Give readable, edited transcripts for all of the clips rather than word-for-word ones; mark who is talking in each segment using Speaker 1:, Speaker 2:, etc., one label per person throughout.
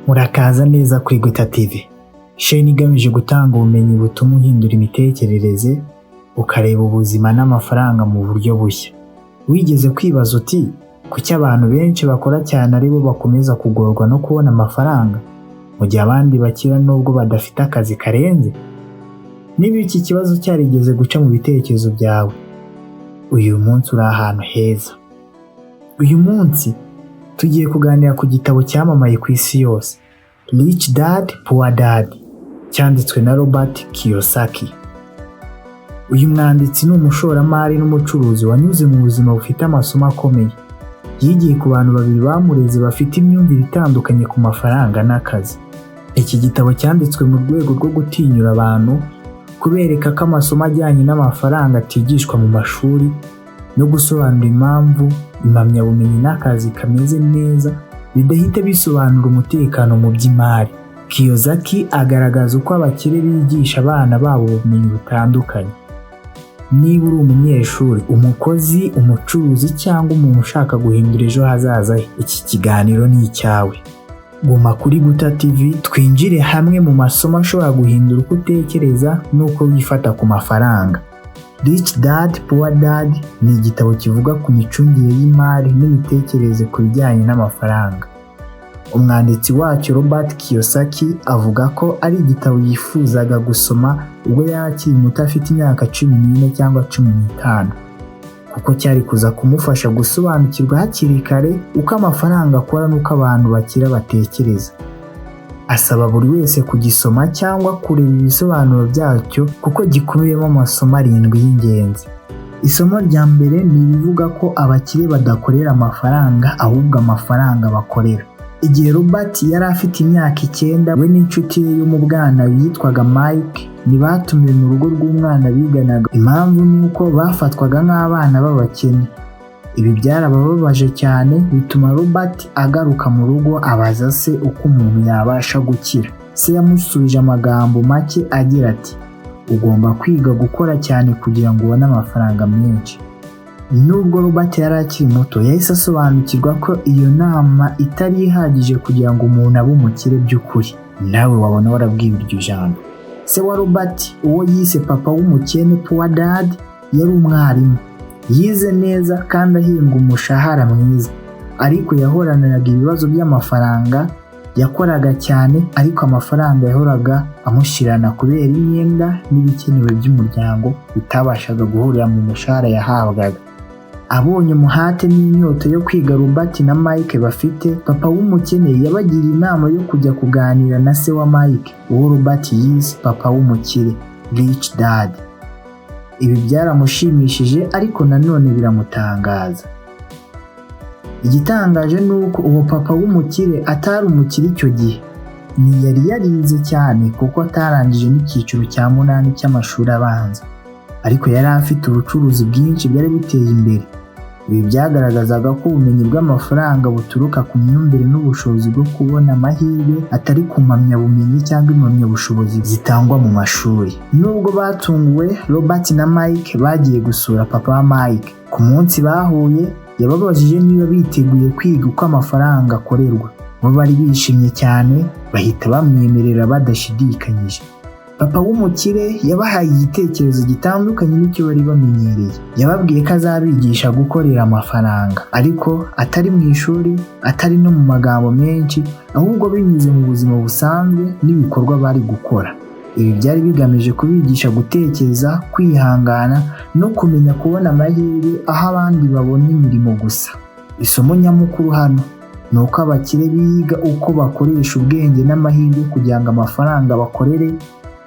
Speaker 1: Murakaza neza kuri Guta TV. Sheni igamije gutanga ubumenyi butuma uhindura imitekerereze, ukareba ubuzima n'amafaranga mu buryo bushya. Wigeze kwibaza uti kuki abantu benshi bakora cyane ari bo bakomeza kugorwa no kubona amafaranga, mu gihe abandi bakira nubwo badafite akazi karenze? Niba iki kibazo cyarigeze guca mu bitekerezo byawe, uyu munsi uri ahantu heza. Uyu munsi tugiye kuganira ku gitabo cyamamaye ku isi yose, Rich Dad Poor Dad, cyanditswe na Robert Kiyosaki. Uyu mwanditsi ni umushoramari n'umucuruzi wanyuze mu buzima bufite amasomo akomeye. Yigiye ku bantu babiri bamureze bafite imyumvire itandukanye ku mafaranga n'akazi. Iki gitabo cyanditswe mu rwego rwo gutinyura abantu, kubereka ko amasomo ajyanye n'amafaranga atigishwa mu mashuri, no gusobanura impamvu impamyabumenyi n'akazi kameze neza bidahita bisobanura umutekano mu by'imari. Kiyosaki agaragaza uko abakire bigisha abana babo ubumenyi butandukanye. Niba uri umunyeshuri, umukozi, umucuruzi cyangwa umuntu ushaka guhindura ejo hazaza he, iki kiganiro ni icyawe. Guma kuri Guta TV twinjire hamwe mu masomo ashobora guhindura uko utekereza n'uko wifata ku mafaranga. Rich Dad Poor Dad ni igitabo kivuga ku micungire y'imari n'imitekerereze ku bijyanye n'amafaranga. Umwanditsi wacyo Robert Kiyosaki avuga ko ari igitabo yifuzaga gusoma ubwo yari akiri muto afite imyaka 14 cyangwa 15, kuko cyari kuza kumufasha gusobanukirwa hakiri kare uko amafaranga akora n'uko abantu bakira batekereza. Asaba buri wese kugisoma cyangwa kureba ibisobanuro byacyo kuko gikubiyemo amasomo 7 y'ingenzi. Isomo rya mbere ni ibivuga ko abakire badakorera amafaranga ahubwo amafaranga bakorera. Igihe Robert yari afite imyaka 9, we n'inshuti ye yo mu bwana yitwaga Mike ntibatumiwe mu rugo rw'umwana biganaga. Impamvu ni uko bafatwaga nk'abana b'abakene. Ibi byarabababaje cyane, bituma Robert agaruka mu rugo abaza se uko umuntu yabasha gukira. Se yamusubije amagambo make agira ati, ugomba kwiga gukora cyane kugira ngo ubone amafaranga menshi. Nubwo Robert yari akiri muto, yahise asobanukirwa ko iyo nama itari ihagije kugira ngo umuntu abe umukire by'ukuri. Nawe wabona warabwiwe iryo jambo. Se wa Robert, uwo yise papa w'umukene Poor Dad, yari umwarimu. Yize neza kandi ahembwa umushahara mwiza, ariko yahoranaga ibibazo by'amafaranga. Yakoraga cyane ariko amafaranga yahoraga amushirana kubera imyenda n'ibikenewe by'umuryango bitabashaga guhurira mu mushahara yahabwaga. Abonye umuhate n'inyota yo kwiga Robert na Mike bafite, papa w'umukene yabagiriye inama yo kujya kuganira na se wa Mike, uwo Robert yise papa w'umukire, Rich Dad. Ibi byaramushimishije ariko nanone biramutangaza. Igitangaje ni uko uwo papa w'umukire atari umukire icyo gihe. Yari yarize cyane kuko atarangije n'icyiciro cya 8 cy'amashuri abanza, ariko yari afite ubucuruzi bwinshi bwari buteye imbere. Ibi byagaragazaga ko ubumenyi bw'amafaranga buturuka ku myumvire n'ubushobozi bwo kubona amahirwe, atari ku mpamyabumenyi cyangwa impamyabushobozi zitangwa mu mashuri. Nubwo batunguwe, Robert na Mike bagiye gusura papa wa Mike. Ku munsi bahuye, yababajije niba biteguye kwiga uko amafaranga akorerwa. Bo bari bishimye cyane, bahita bamwemerera badashidikanyije. Papa w'umukire yabahaye igitekerezo gitandukanye n'icyo bari bamenyereye. Yababwiye ko azabigisha gukorera amafaranga, ariko atari mu ishuri, atari no mu magambo menshi, ahubwo binyuze mu buzima busanzwe n'ibikorwa bari gukora. Ibi byari bigamije kubigisha gutekereza, kwihangana no kumenya kubona amahirwe aho abandi babona imirimo gusa. Isomo nyamukuru hano ni uko abakire biga uko bakoresha ubwenge n'amahirwe kugira ngo amafaranga bakorere,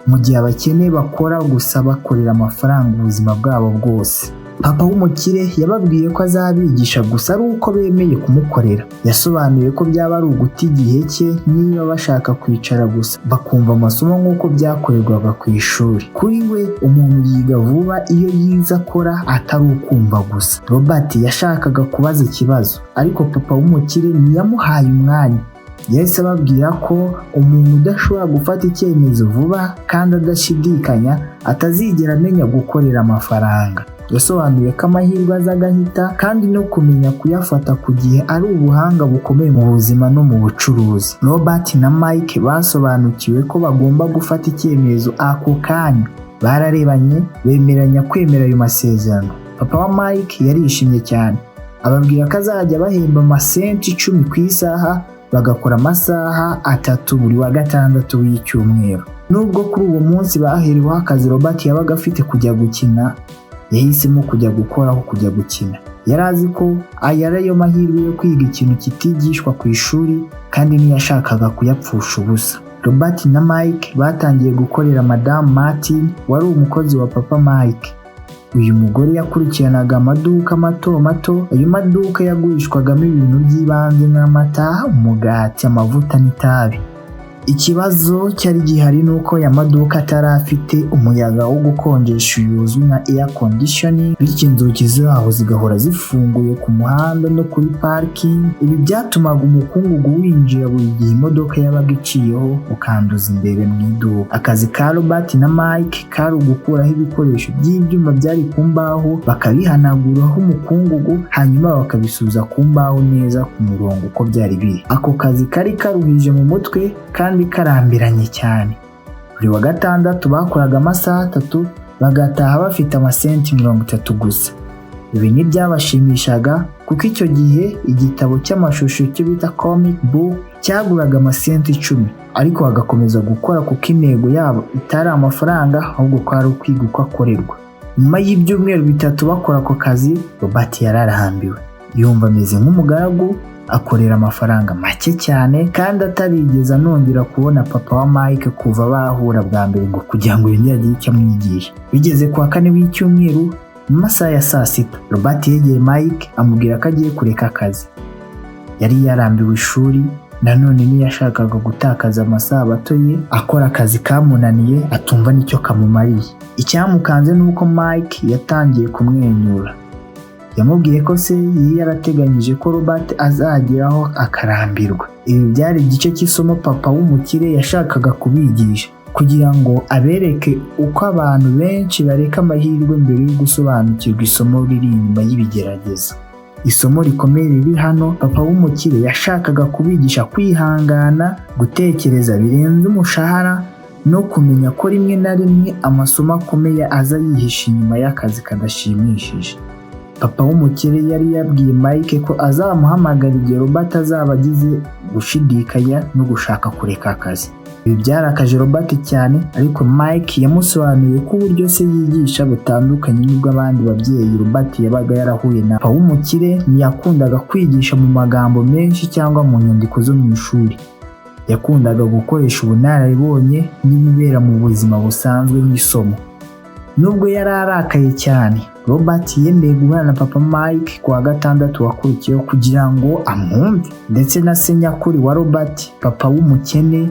Speaker 1: mu gihe abakene bakora gusa bakorera amafaranga ubuzima bwabo bwose. Papa w'umukire yababwiye ko azabigisha gusa ari uko bemeye kumukorera. Yasobanuye ko byaba ari uguta igihe cye niba bashaka kwicara gusa bakumva amasomo nk'uko byakorerwaga ku ishuri. Kuri we, umuntu yiga vuba iyo yize akora, atari ukumva gusa. Robert yashakaga kubaza ikibazo, ariko papa w'umukire ntiyamuhaye umwanya. yahise ababwira ko umuntu udashobora gufata icyemezo vuba kandi adashidikanya atazigera amenya gukorera amafaranga. Yasobanuye ko amahirwe aza agahita kandi no kumenya kuyafata ku gihe ari ubuhanga bukomeye mu buzima no mu bucuruzi. Robert na Mike basobanukiwe ko bagomba gufata icyemezo ako kanya. Bararebanye bemeranya kwemera ayo masezerano. Papa wa Mike yarishimye cyane, ababwira ko azajya bahemba amasenti 10 ku isaha, bagakora amasaha 3 buri wa gatandatu w'icyumweru. Nubwo kuri uwo munsi bahereweho akazi Robert yabaga afite kujya gukina, yahisemo kujya gukora aho kujya gukina. Yari azi ko aya ariyo mahirwe yo kwiga ikintu kitigishwa ku ishuri kandi ntiyashakaga kuyapfusha ubusa. Robert na Mike batangiye gukorera Madame Martin wari umukozi wa Papa Mike. Uyu mugore yakurikiranaga amaduka mato mato. Ayo maduka yagurishwagamo ibintu by'ibanze nk'amata, umugati, amavuta n'itabi. Ikibazo cyari gihari nuko aya maduka atarafite umuyaga wo gukonjesha uzwi nka air conditioning, bityo inzugi zaho zigahora zifunguye ku muhanda no kuri parking. Ibi byatumaga umukungugu winjira buri gihe imodoka yabaga iciyeho ukanduza imbere mu iduka. Akazi ka Robert na Mike kari ugukuraho ibikoresho by'ibyuma byari ku mbaho, bakabihanaguraho umukungugu, hanyuma bakabisubiza ku mbaho neza ku murongo uko byari biri. Ako kazi kari karuhije mu mutwe kandi karambiranye cyane. Buri wa gatandatu bakoraga amasaha 3 bagataha bafite amasenti 30 gusa. Ibi ntibyabashimishaga kuko icyo gihe igitabo cy'amashusho cyo bita comic book cyaguraga amasenti 10, ariko bagakomeza gukora kuko intego yabo itari amafaranga ahubwo kwari ukwiga uko akorerwa. Nyuma y'ibyumweru 3 bakora ako kazi, Robert yararahambiwe, yumva ameze nk'umugaragu, akorera amafaranga make cyane kandi atarigeze anongera kubona papa wa Mike kuva bahura bwa mbere ngo kugira ngo yongere agire icyo amwigisha. Bigeze kwa 4 w'icyumweru mu masaha ya saa 6, Robert yegeye Mike amubwira ko agiye kureka akazi. Yari yarambiwe ishuri, nanone ntiyashakaga gutakaza amasaha bato ye akora akazi kamunaniye atumva nicyo kamumariye. Icyamukanze nuko Mike yatangiye kumwenyura. Yamubwiye ko se yarateganyije ko Robert azageraho akarambirwa. Ibi byari igice cy'isomo papa w'umukire yashakaga kubigisha kugira ngo abereke uko abantu benshi bareka amahirwe mbere yo gusobanukirwa isomo riri inyuma y'ibigeragezo. Isomo rikomeye riri hano, papa w'umukire yashakaga kubigisha kwihangana, gutekereza birenze umushahara no kumenya ko rimwe na rimwe amasomo akomeye aza yihisha inyuma y'akazi kadashimishije. Papa w'umukire yari yabwiye Mike ko azamuhamagara igihe Robert azaba agize gushidikanya no gushaka kureka akazi. Ibi byarakaje Robert cyane, ariko Mike yamusobanuriye ko uburyo se yigisha butandukanye n'ubw'abandi babyeyi Robert yabaga yarahuye na. Papa w'umukire ntiyakundaga kwigisha mu magambo menshi cyangwa mu nyandiko zo mu ishuri. Yakundaga gukoresha ubunararibonye n'ibibera mu buzima busanzwe nk'isomo. Nubwo yari arakaye cyane, Robert yemeye guhura na Papa Mike ku wa gatandatu wakurikiyeho kugira ngo amwumve. Ndetse na se nyakuri wa Robert, papa w'umukene,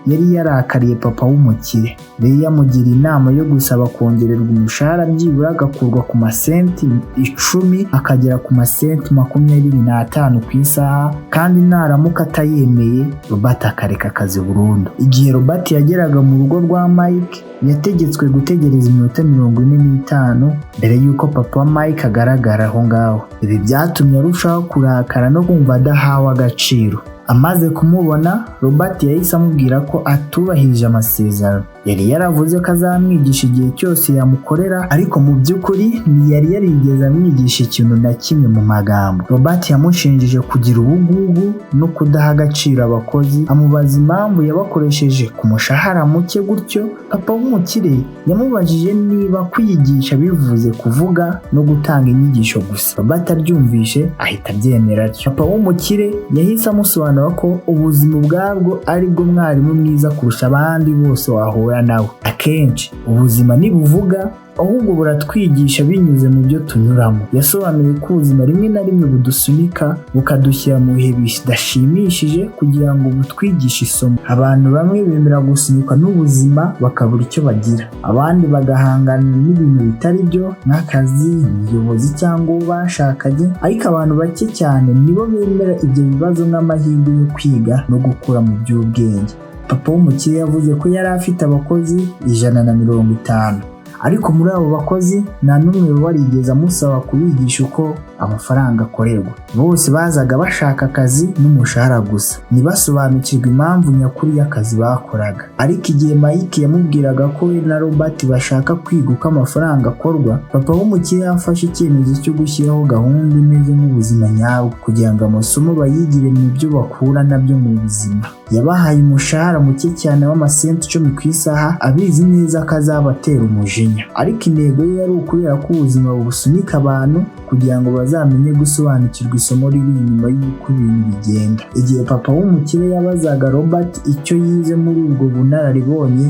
Speaker 1: yari yarakariye papa w'umukire. Rero yamugira inama yo gusaba kongererwa umushahara byibura agakurwa ku masenti 10 akagera ku masenti 25 ku isaha, kandi naramuka atayemeye Robert akareka akazi burundu. Igihe Robert yageraga mu rugo rwa Mike, yategetswe gutegereza iminota 45 mbere y'uko papa wa Mike agaragara aho ngaho. Ibi byatumye arushaho kurakara no kumva adahawe agaciro. Amaze kumubona, Robert yahise amubwira ko atubahirije amasezerano. Yari yaravuze ko azamwigisha igihe cyose yamukorera, ariko mu by'ukuri ntiyari yarigeze amwigisha ikintu na kimwe mu magambo. Robert yamushinjije kugira ubugugu no kudaha agaciro abakozi, amubaza impamvu yabakoresheje ku mushahara muke gutyo. Papa w'umukire yamubajije niba kwiyigisha bivuze kuvuga no gutanga inyigisho gusa. Robert abyumvishe ahita abyemera atyo. Papa w'umukire yahise amusobanura ko ubuzima ubwabwo ari bwo mwarimu mwiza kurusha abandi bose wahura duhura nawe. Akenshi ubuzima ntibuvuga ahubwo buratwigisha binyuze mu byo tunyuramo. Yasobanuye ko ubuzima rimwe na rimwe budusunika bukadushyira mu bihe bidashimishije kugira ngo butwigishe isomo. Abantu bamwe bemera gusunikwa n'ubuzima bakabura icyo bagira, abandi bagahangana n'ibintu bitari byo nk'akazi, ubuyobozi cyangwa uwo bashakanye, ariko abantu bake cyane nibo bemera ibyo bibazo nk'amahirwe yo kwiga no gukura mu by'ubwenge. Papa w'umukire yavuze ko yari afite abakozi 150, ariko muri abo bakozi nta n'umwe warigeze amusaba kubigisha uko amafaranga akorerwa. Bose bazaga bashaka akazi n'umushahara gusa, ntibasobanukirwe impamvu nyakuri y'akazi bakoraga. Ariko igihe Mike yamubwiraga ko we na Robert bashaka kwiga uko amafaranga akorwa, papa w'umukire yafashe icyemezo cyo gushyiraho gahunda imeze nk'ubuzima nyabwo kugira ngo amasomo bayigire mu byo bakura nabyo mu buzima. Yabahaye umushahara muke cyane w'amasenti 10 ku isaha, abizi neza ko azabatera umujinya, ariko intego ye yari ukubera ko ubuzima busunika abantu kugira ngo bazamenye gusobanukirwa isomo riri inyuma y'uko ibintu bigenda. Igihe papa w'umukire yabazaga Robert icyo yize muri ubwo bunararibonye,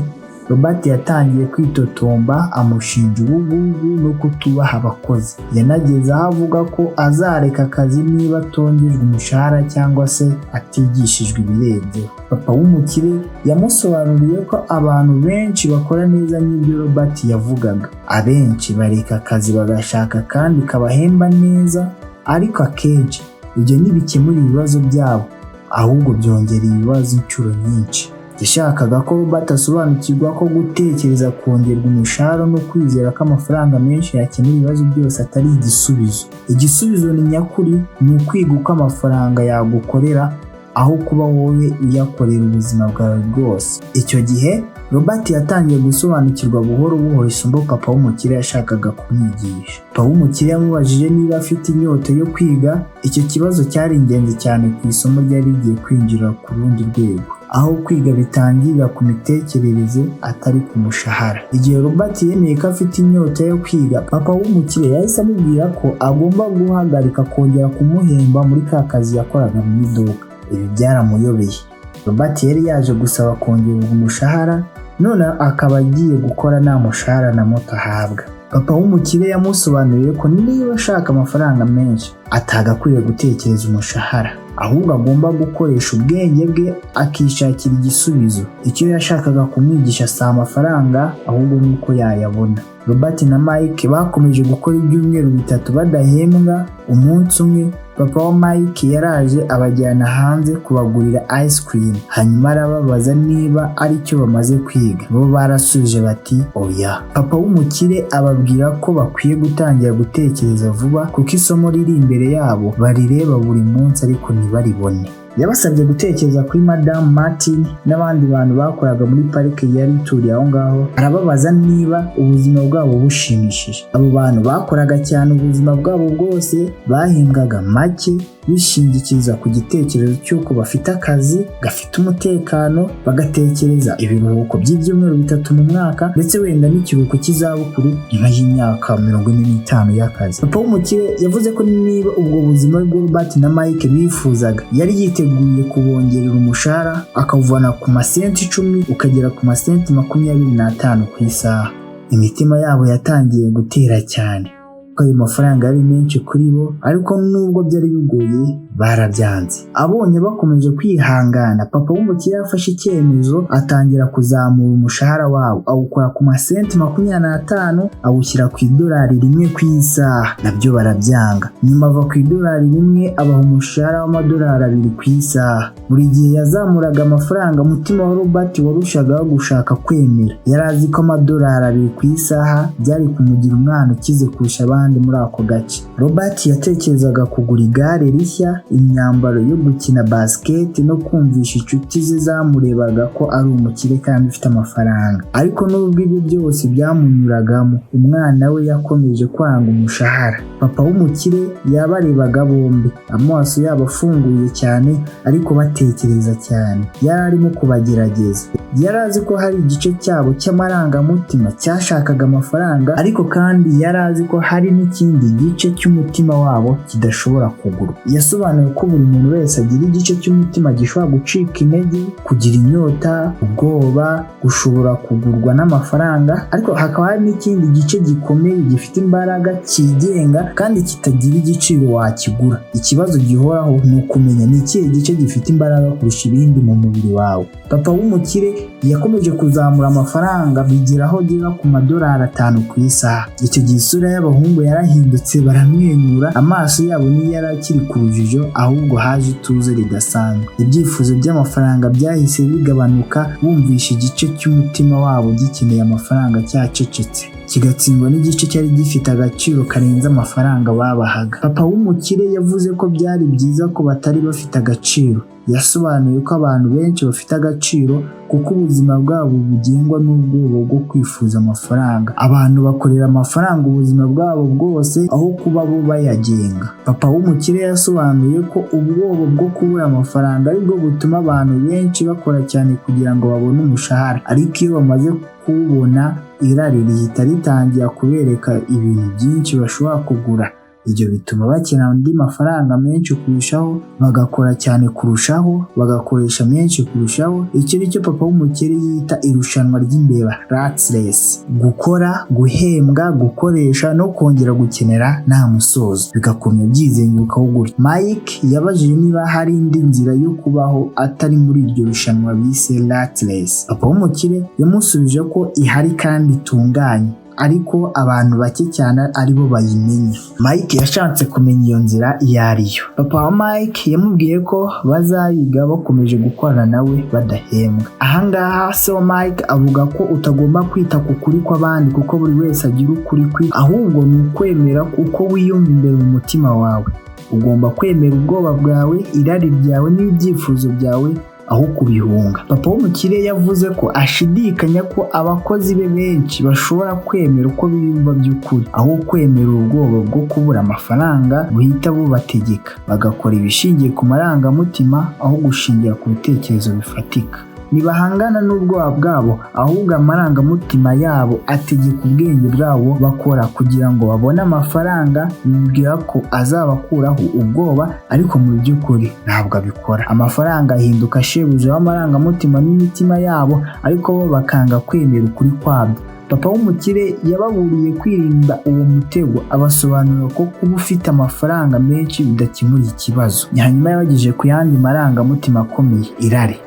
Speaker 1: Robert yatangiye kwitotomba amushinja ubugugu no kutubaha abakozi. Yanageze aho avuga ko azareka akazi niba atongejwe umushahara cyangwa se atigishijwe ibirenzeho. Papa w'umukire yamusobanuriye ko abantu benshi bakora neza nk'ibyo Robert yavugaga. Abenshi bareka akazi bagashaka kandi kabahemba neza, ariko akenshi ibyo ntibikemura ibibazo byabo, ahubwo byongera ibibazo inshuro nyinshi. Yashakaga ko Robert asobanukirwa ko gutekereza kongerwa umushahara no kwizera ko amafaranga menshi yakemura ibibazo byose atari igisubizo. Igisubizo ni nyakuri ni ukwiga uko amafaranga yagukorera aho kuba wowe uyakorera ubuzima bwawe bwose. Icyo gihe Robert yatangiye gusobanukirwa buhoro buhoro isomo papa w'umukire yashakaga kumwigisha. Papa w'umukire yamubajije niba afite inyota yo kwiga. Icyo kibazo cyari ingenzi cyane ku isomo ryari rigiye kwinjira ku rundi rwego, aho kwiga bitangirira ku mitekerereze atari ku mushahara. Igihe Robert yemeye ko afite inyota yo kwiga, papa w'umukire yahise amubwira ko agomba guhagarika kongera kumuhemba muri ka kazi yakoraga mu iduka. Ibi byaramuyobeye. Robert yari yaje gusaba kongererwa umushahara, none akaba agiye gukora nta mushahara na moto ahabwa. Papa w'umukire yamusobanuriye ko niba ashaka amafaranga menshi atagakwiye gutekereza umushahara, ahubwo agomba gukoresha ubwenge bwe akishakira igisubizo. Icyo yashakaga kumwigisha si amafaranga, ahubwo nuko yayabona. Robert na Mike bakomeje gukora ibyumweru 3 badahembwa. Umunsi umwe papa wa Mike yaraje abajyana hanze kubagurira ice cream, hanyuma arababaza niba ari cyo bamaze kwiga. Bo barasubije bati oya. Papa w'umukire ababwira ko bakwiye gutangira gutekereza vuba kuko isomo riri imbere yabo barireba buri munsi ariko ntibaribone. Yabasabye gutekereza kuri Madame Martin n'abandi bantu bakoraga muri parike yari ituriye aho ngaho. Arababaza niba ubuzima bwabo bushimishije. Abo bantu bakoraga cyane ubuzima bwabo bwose, bahembwaga make bishingikiriza ku gitekerezo cy'uko bafite akazi gafite umutekano, bagatekereza ibiruhuko by'ibyumweru 3 mu mwaka ndetse wenda n'ikiruhuko cy'izabukuru nyuma y'imyaka 45 y'akazi. Papa w'umukire yavuze ko niba ubwo buzima bwa Robert na Mike bifuzaga, yari yiteguye kubongerera umushahara akavana ku masenti 10 ukagera ku masenti 25 ku isaha. Imitima yabo yatangiye gutera cyane ko ayo mafaranga ari menshi kuri bo, ariko nubwo byari bigoye barabyanze. Abonye bakomeje kwihangana, papa w'umukire yafashe icyemezo atangira kuzamura umushahara wabo, awukora ku masenti 25 awushyira ku $1 ku isaha. Nabyo barabyanga. Nyuma ava ku $1 abaha umushahara $2 ku isaha. Buri gihe yazamuraga amafaranga, umutima wa Robert warushagaho gushaka kwemera. Yari azi ko $2 ku isaha byari kumugira umwana ukize kurusha abandi muri ako gace. Robert yatekerezaga kugura igare rishya, imyambaro yo gukina basket no kumvisha inshuti ze zamurebaga ko ari umukire kandi ufite amafaranga. Ariko nubwo ibi byose byamunyuragamo, umwana we yakomeje kwanga umushahara. Papa w'umukire yabarebaga bombi, amaso yabo afunguye cyane ariko batekereza cyane. Yari arimo kubagerageza. Yari azi ko hari igice cyabo cy'amarangamutima cyashakaga amafaranga, ariko kandi yari azi ko hari n'ikindi gice cy'umutima wabo kidashobora kugurwa. Yasobanuye yasobanuye ko buri muntu wese agira igice cy'umutima gishobora gucika intege, kugira inyota, ubwoba, gushobora kugurwa n'amafaranga, ariko hakaba hari n'ikindi gice gikomeye gifite imbaraga, cyigenga kandi kitagira igiciro wakigura. Ikibazo gihoraho ni ukumenya ni ikihe gice gifite imbaraga kurusha ibindi mu mubiri wawe. Papa w'umukire yakomeje kuzamura amafaranga bigera aho agera ku $5 ku isaha. Icyo gihe isura y'abahungu yarahindutse, baramwenyura, amaso yabo ntiyari akiri ku rujijo, ahubwo haje ituze ridasanzwe. Ibyifuzo by'amafaranga byahise bigabanuka, bumvisha igice cy'umutima wabo gikeneye amafaranga cyacecetse, kigatsindwa n'igice cyari gifite agaciro karenze amafaranga babahaga. Papa w'umukire yavuze ko byari byiza ko batari bafite agaciro. Yasobanuye ko abantu benshi bafite agaciro kuko ubuzima bwabo bugengwa n'ubwoba bwo kwifuza amafaranga. Abantu bakorera amafaranga ubuzima bwabo bwose aho kuba bo bayagenga. Papa w'umukire yasobanuye ko ubwoba bwo kubura amafaranga aribwo butuma abantu benshi bakora cyane kugira ngo babone umushahara, ariko iyo bamaze kuwubona irari rihita ritangira kubereka ibintu byinshi bashobora kugura. Ibyo bituma bakenera andi mafaranga menshi kurushaho, bagakora cyane kurushaho, bagakoresha menshi kurushaho. Icyo nicyo papa w'umukire yita irushanwa ry'imbeba, rat race. Gukora, guhembwa, gukoresha no kongera gukenera nta musozo, bigakomeza byizengurukaho gutyo. Mike yabajije niba hari indi nzira yo kubaho atari muri iryo rushanwa bise rat race. Papa w'umukire yamusubije ko ihari kandi itunganye, ariko abantu bake cyane aribo bayimenya. Mike yashatse kumenya iyo nzira iyo ariyo. Papa wa Mike yamubwiye ko bazayiga bakomeje gukorana nawe badahembwa. Ahangaha se wa Mike avuga ko utagomba kwita ku kuri kw'abandi kuko buri wese agira ukuri kwe, ahubwo ni ukwemera uko wiyumva imbere mu mutima wawe. Ugomba kwemera ubwoba bwawe, irari ryawe n'ibyifuzo byawe aho kubihunga. Papa w'umukire yavuze ko ashidikanya ko abakozi be benshi bashobora kwemera uko biyumva by'ukuri, aho kwemera ubwoba bwo kubura amafaranga buhita bubategeka, bagakora ibishingiye ku marangamutima aho gushingira ku bitekerezo bifatika. Ntibahangana n'ubwoba bwabo, ahubwo amarangamutima yabo ategeka ubwenge bwabo bakora kugira ngo babone amafaranga. Bibwira ko azabakuraho ubwoba, ariko mu by'ukuri ntabwo abikora. Amafaranga ahinduka shebuja w'amarangamutima n'imitima yabo, ariko bo bakanga kwemera ukuri kwabyo. Papa w'umukire yababuriye kwirinda uwo mutego, abasobanurira ko kuba ufite amafaranga menshi bidakemura ikibazo. Hanyuma yabagejeje ku yandi marangamutima akomeye, irari.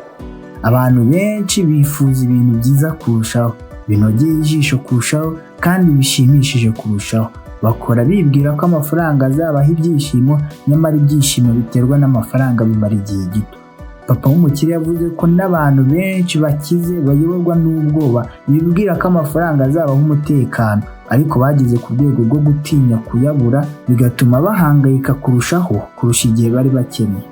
Speaker 1: Abantu benshi bifuza ibintu byiza kurushaho, binogeye ijisho kurushaho kandi bishimishije kurushaho. Bakora bibwira ko amafaranga azabaha ibyishimo, nyamara ibyishimo biterwa n'amafaranga bimara igihe gito. Papa w'umukire yavuze ko n'abantu benshi bakize bayoborwa n'ubwoba, bibwira ko amafaranga azabaha umutekano, ariko bageze ku rwego rwo gutinya kuyabura, bigatuma bahangayika kurusha igihe bari bakeneye.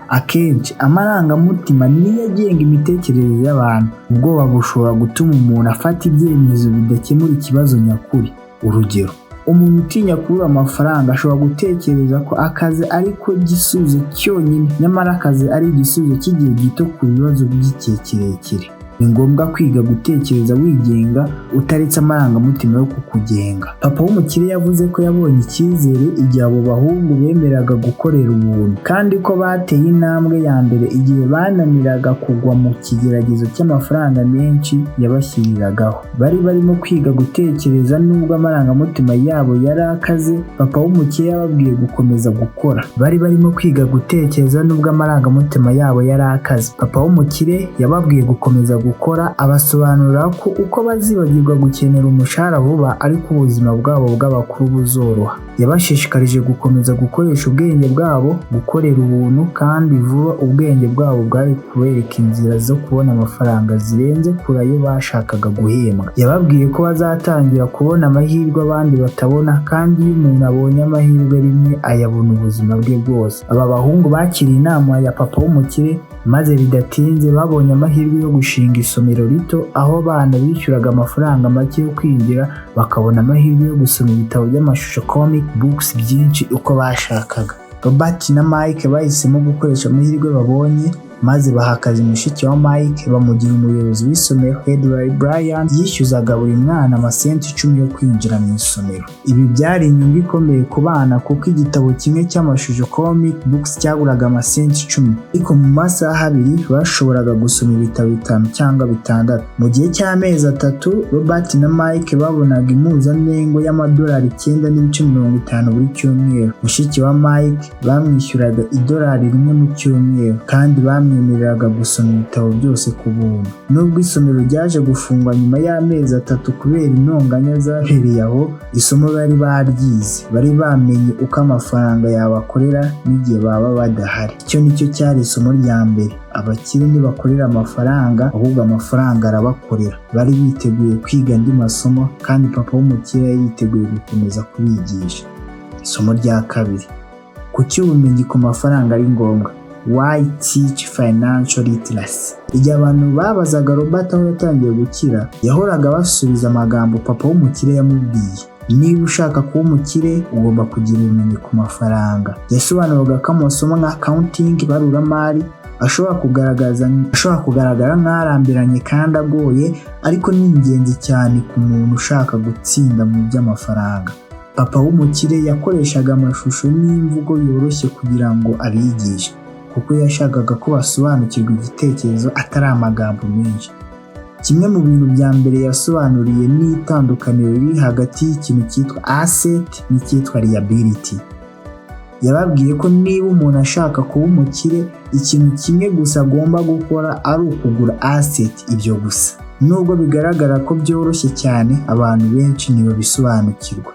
Speaker 1: Akenshi amarangamutima niyo agenga imitekerereze y'abantu. Ubwoba bushobora gutuma umuntu afata ibyemezo bidakemura ikibazo nyakuri. Urugero, umuntu utinya kubura amafaranga ashobora gutekereza ko akazi ariko gisubizo cyonyine, nyamara akazi ari igisubizo cy'igihe gito ku bibazo by'igihe kirekire. Ni ngombwa kwiga gutekereza wigenga utaretse amarangamutima yo kukugenga. Papa w'umukire yavuze ko yabonye icyizere igihe abo bahungu bemeraga gukorera ubuntu, kandi ko bateye intambwe ya mbere igihe bananiraga kugwa mu kigeragezo cy'amafaranga menshi yabashyiriragaho. Bari barimo kwiga gutekereza nubwo amarangamutima yabo yari akaze. Papa w'umukire yababwiye gukomeza gukora. Bari barimo kwiga gutekereza nubwo amarangamutima yabo yari akaze. Papa w'umukire yababwiye gukomeza gukora, abasobanurira ko uko bazibagirwa gukenera umushahara vuba, ariko ubuzima bwabo bw'abakuru buzoroha. Yabashishikarije gukomeza gukoresha ubwenge bwabo, gukorera ubuntu, kandi vuba ubwenge bwabo bwari kubereka inzira zo kubona amafaranga zirenze kure ayo bashakaga guhembwa. Yababwiye ko bazatangira kubona amahirwe abandi batabona, kandi iyo umuntu abonye amahirwe rimwe ayabona ubuzima bwe bwose. Aba bahungu bakiriye inama ya papa w'umukire, maze bidatinze babonye amahirwe yo gushinga isomero rito, aho abana bishyuraga amafaranga make yo kwinjira bakabona amahirwe yo gusoma ibitabo by'amashusho comic books byinshi uko bashakaga. Robert na Mike bahisemo gukoresha amahirwe babonye, maze baha akazi mushiki wa Mike bamugira umuyobozi w'isomero. Hedley Bryant yishyuzaga buri mwana amasenti 10 yo kwinjira mu isomero. Ibi byari inyungu ikomeye ku bana kuko igitabo kimwe cy'amashusho comic books cyaguraga amasenti 10, ariko mu masaha abiri bashoboraga gusoma ibitabo 5 cyangwa 6. Mu gihe cy'amezi 3 Robert na Mike babonaga impuzandengo y'amadolari 9.50 buri cyumweru. Mushiki wa Mike bamwishyuraga $1 mu cyumweru kandi bamwemereraga gusoma ibitabo byose ku buntu. Nubwo isomero ryaje gufungwa nyuma y'amezi 3 kubera intonganya zahereye aho, isomo bari baryize, bari bamenye uko amafaranga yabakorera n'igihe baba badahari. Icyo nicyo cyari isomo rya mbere. Abakire ntibakorera amafaranga, ahubwo amafaranga arabakorera. Bari biteguye kwiga andi masomo kandi papa w'umukire yari yiteguye gukomeza kubigisha. Isomo rya kabiri: kuki ubumenyi ku mafaranga ari ngombwa? Why teach financial literacy? Igihe abantu babazaga Robert aho yatangiye gukira, yahoraga basubiza amagambo papa w'umukire yamubwiye: niba ushaka kuba umukire ugomba kugira ubumenyi ku mafaranga. Yasobanuraga ko amasomo nka accounting, ibaruramari, ashobora kugaragara nk'arambiranye kandi agoye, ariko ni ingenzi cyane ku muntu ushaka gutsinda mu by'amafaranga. Papa w'umukire yakoreshaga amashusho n'imvugo yoroshye kugira ngo abigishe, kuko yashakaga ko basobanukirwa igitekerezo atari amagambo menshi. Kimwe mu bintu bya mbere yasobanuriye ni itandukaniro riri hagati y'ikintu cyitwa asset n'icyitwa liability. Yababwiye ko niba umuntu ashaka kuba umukire, ikintu kimwe gusa agomba gukora ari ukugura asset, ibyo gusa. Nubwo bigaragara ko byoroshye cyane, abantu benshi ntibabisobanukirwa.